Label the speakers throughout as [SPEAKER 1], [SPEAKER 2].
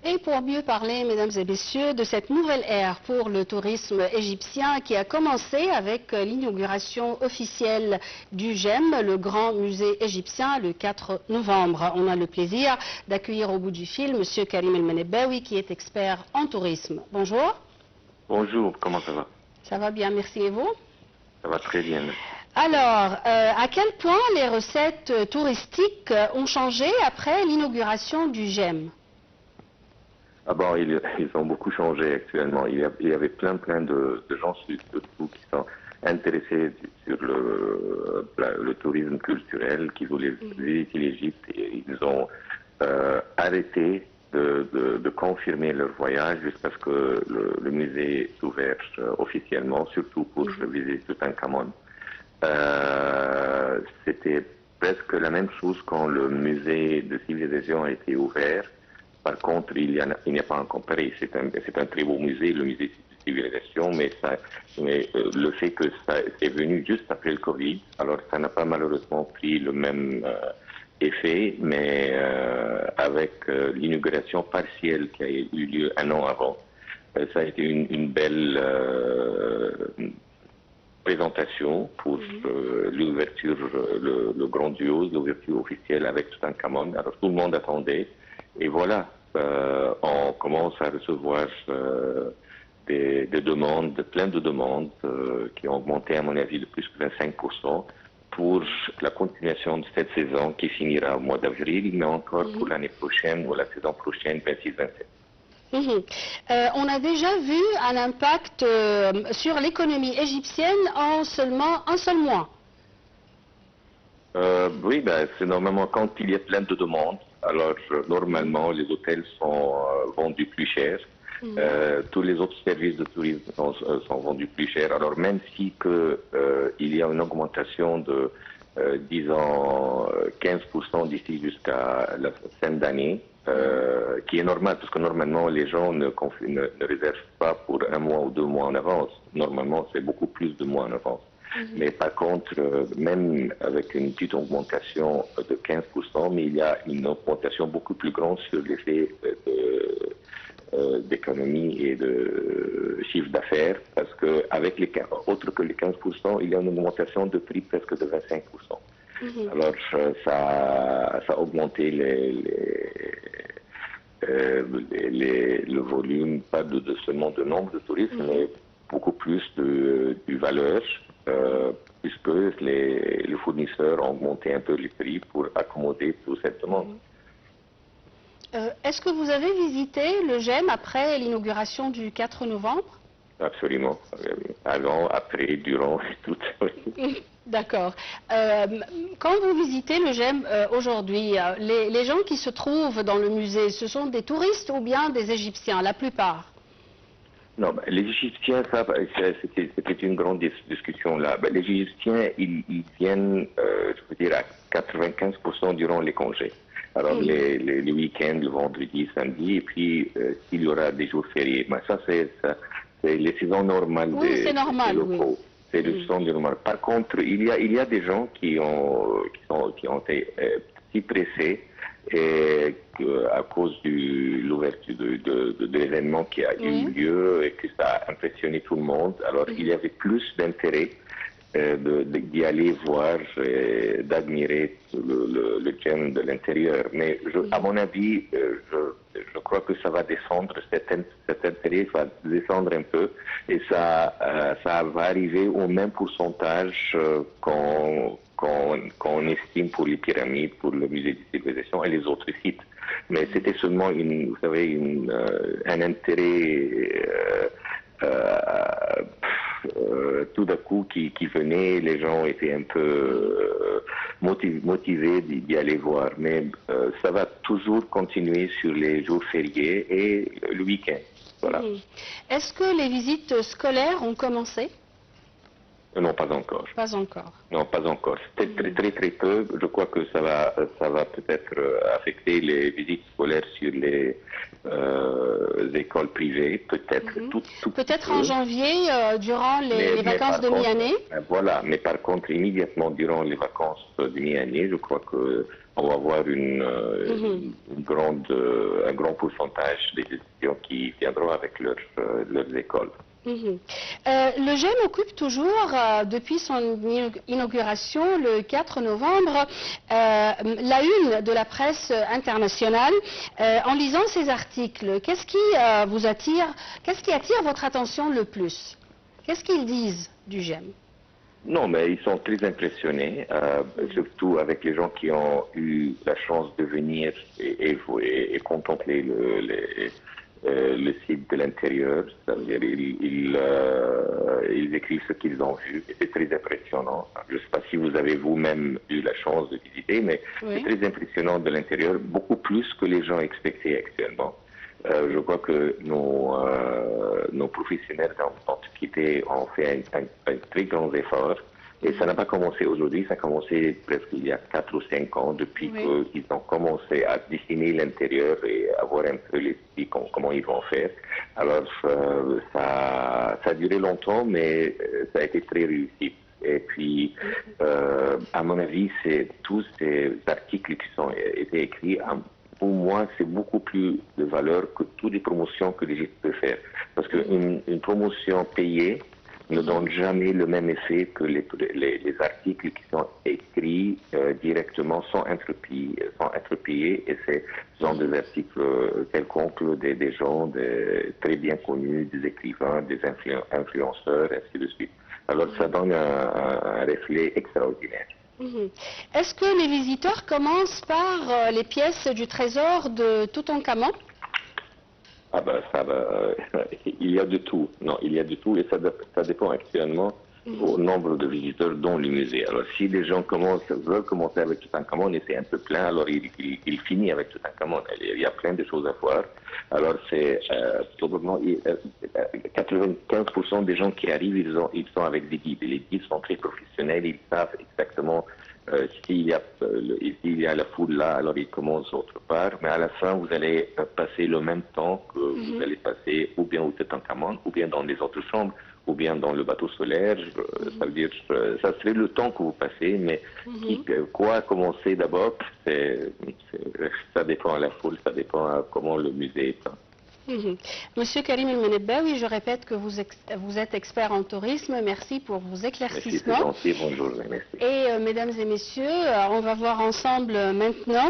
[SPEAKER 1] Et pour mieux parler, mesdames et messieurs, de cette nouvelle ère pour le tourisme égyptien qui a commencé avec l'inauguration officielle du GEM, le grand musée égyptien, le 4 novembre. On a le plaisir d'accueillir au bout du fil M. Karim El-Menebaoui, qui est expert en tourisme. Bonjour.
[SPEAKER 2] Bonjour, comment ça va?
[SPEAKER 1] Ça va bien, merci. Et vous?
[SPEAKER 2] Ça va très bien.
[SPEAKER 1] Alors, à quel point les recettes touristiques ont changé après l'inauguration du GEM?
[SPEAKER 2] Ah bon, ils ont beaucoup changé actuellement. Il y avait plein de gens surtout qui sont intéressés sur le tourisme culturel, qui voulaient visiter l'Égypte, et ils ont arrêté de confirmer leur voyage jusqu'à ce que le musée s'ouvre officiellement, surtout pour visiter Toutankhamon. C'était presque la même chose quand le musée de civilisation a été ouvert. Par contre, il n'y a pas encore pareil. C'est un très beau musée, le musée de civilisation, mais le fait que ça est venu juste après le Covid, alors ça n'a pas malheureusement pris le même effet, mais avec l'inauguration partielle qui a eu lieu un an avant, ça a été une belle présentation pour l'ouverture, le grandiose, l'ouverture officielle avec Toutankhamon. Alors tout le monde attendait. Et voilà, on commence à recevoir des demandes, plein de demandes qui ont augmenté à mon avis de plus que 25% pour la continuation de cette saison qui finira au mois d'avril, mais encore pour l'année prochaine ou la saison prochaine 26-27.
[SPEAKER 1] On a déjà vu un impact sur l'économie égyptienne en seulement un seul mois.
[SPEAKER 2] Oui, ben, c'est normalement quand il y a plein de demandes. Alors, normalement, les hôtels sont vendus plus cher. Tous les autres services de tourisme sont vendus plus cher. Alors, même si il y a une augmentation de, disons, 15% d'ici jusqu'à la fin d'année, qui est normal, parce que normalement, les gens ne réservent pas pour un mois ou 2 mois en avance. Normalement, c'est beaucoup plus de mois en avance. Mais par contre, même avec une petite augmentation de 15%, mais il y a une augmentation beaucoup plus grande sur l'effet d'économie et de chiffre d'affaires, parce que avec autre que les 15%, il y a une augmentation de prix presque de 25%. Alors ça a augmenté le volume, pas seulement de nombre de touristes, mais beaucoup plus du valeur. Puisque les fournisseurs ont augmenté un peu les prix pour accommoder toute cette demande.
[SPEAKER 1] Est-ce que vous avez visité le GEM après l'inauguration du 4 novembre?
[SPEAKER 2] Absolument. Avant, après, durant, tout.
[SPEAKER 1] D'accord. Quand vous visitez le GEM aujourd'hui, les gens qui se trouvent dans le musée, ce sont des touristes ou bien des Égyptiens, la plupart?
[SPEAKER 2] Non, les Égyptiens, c'était une grande discussion là. Les Égyptiens, ils viennent, je peux dire, à 95% durant les congés. Alors les week-ends, le vendredi, samedi, et puis s'il y aura des jours fériés. Mais ça, c'est les saisons normales des locaux. Oui. C'est les saisons normales. Par contre, il y a des gens qui ont été si pressés. Et à cause de l'ouverture de l'événement qui a eu lieu et que ça a impressionné tout le monde, alors il y avait plus d'intérêt d'y aller voir et d'admirer le GEM de l'intérieur. Mais à mon avis, je crois que ça va descendre, cet intérêt va descendre un peu et ça va arriver au même pourcentage qu'on estime pour les pyramides, pour le musée de civilisation et les autres sites. Mais c'était seulement, vous savez, un intérêt tout d'un coup qui venait, les gens étaient un peu motivés d'y aller voir. Mais ça va toujours continuer sur les jours fériés et le week-end. Voilà.
[SPEAKER 1] Est-ce que les visites scolaires ont commencé?
[SPEAKER 2] Non, pas encore.
[SPEAKER 1] Pas encore. Non,
[SPEAKER 2] pas encore. C'était très peu. Je crois que ça va peut-être affecter les visites scolaires sur les écoles privées, peut-être.
[SPEAKER 1] Peut-être en janvier, durant les vacances de mi-année.
[SPEAKER 2] Voilà, mais par contre, immédiatement durant les vacances de mi-année, je crois que on va avoir un grand pourcentage des étudiants qui viendront avec leurs écoles.
[SPEAKER 1] Le GEM occupe toujours, depuis son inauguration le 4 novembre, la une de la presse internationale. En lisant ces articles, qu'est-ce qui vous attire, qu'est-ce qui attire votre attention le plus? Qu'est-ce qu'ils disent du GEM?
[SPEAKER 2] Non, mais ils sont très impressionnés, surtout avec les gens qui ont eu la chance de venir et contempler le site de l'intérieur. C'est-à-dire ils écrivent ce qu'ils ont vu. C'est très impressionnant. Je ne sais pas si vous avez vous-même eu la chance de visiter, mais oui, c'est très impressionnant de l'intérieur, beaucoup plus que les gens expectaient actuellement. Je crois que nos professionnels d'Antiquité ont fait un très grand effort. Et ça n'a pas commencé aujourd'hui, ça a commencé presque il y a 4 ou 5 ans, depuis oui, qu'ils ont commencé à dessiner l'intérieur et à voir un peu l'esprit, comment ils vont faire. Alors, ça a duré longtemps, mais ça a été très réussi. Et puis, à mon avis, tous ces articles qui ont été écrits, pour moi, c'est beaucoup plus de valeur que toutes les promotions que l'Égypte peut faire. Parce qu'une promotion payée ne donne jamais le même effet que les articles qui sont écrits directement sans être payés. Et ce sont des articles quelconques, des gens très bien connus, des écrivains, des influenceurs, et ainsi de suite. Alors ça donne un reflet extraordinaire.
[SPEAKER 1] Est-ce que les visiteurs commencent par les pièces du trésor de Toutankhamon?
[SPEAKER 2] Ah ben il y a de tout. Non, il y a de tout et ça dépend actuellement au nombre de visiteurs dans le musée. Alors si les gens veulent commencer avec Toutankhamon et c'est un peu plein, alors il finit avec Toutankhamon. Il y a plein de choses à voir. Alors c'est probablement 95% des gens qui arrivent, ils sont avec des guides. Les guides sont très professionnels, ils savent exactement s'il y a la foule là, alors ils commencent autre part, mais à la fin, vous allez passer le même temps que vous allez passer ou bien au Toutankhamon, ou bien dans les autres chambres, ou bien dans le bateau solaire. Ça veut dire, ça serait le temps que vous passez, mais quoi commencer d'abord, ça dépend à la foule, ça dépend à comment le musée est.
[SPEAKER 1] Monsieur Karim El Menebbaoui, je répète que vous êtes expert en tourisme. Merci pour vos éclaircissements.
[SPEAKER 2] Merci, bonjour, merci.
[SPEAKER 1] Et mesdames et messieurs, on va voir ensemble maintenant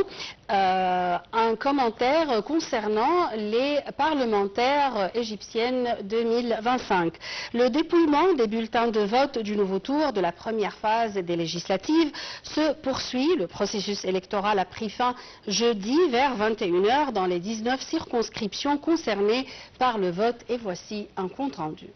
[SPEAKER 1] un commentaire concernant les parlementaires égyptiennes 2025. Le dépouillement des bulletins de vote du nouveau tour de la première phase des législatives se poursuit. Le processus électoral a pris fin jeudi vers 21 h dans les 19 circonscriptions concernées par le vote. Et voici un compte rendu.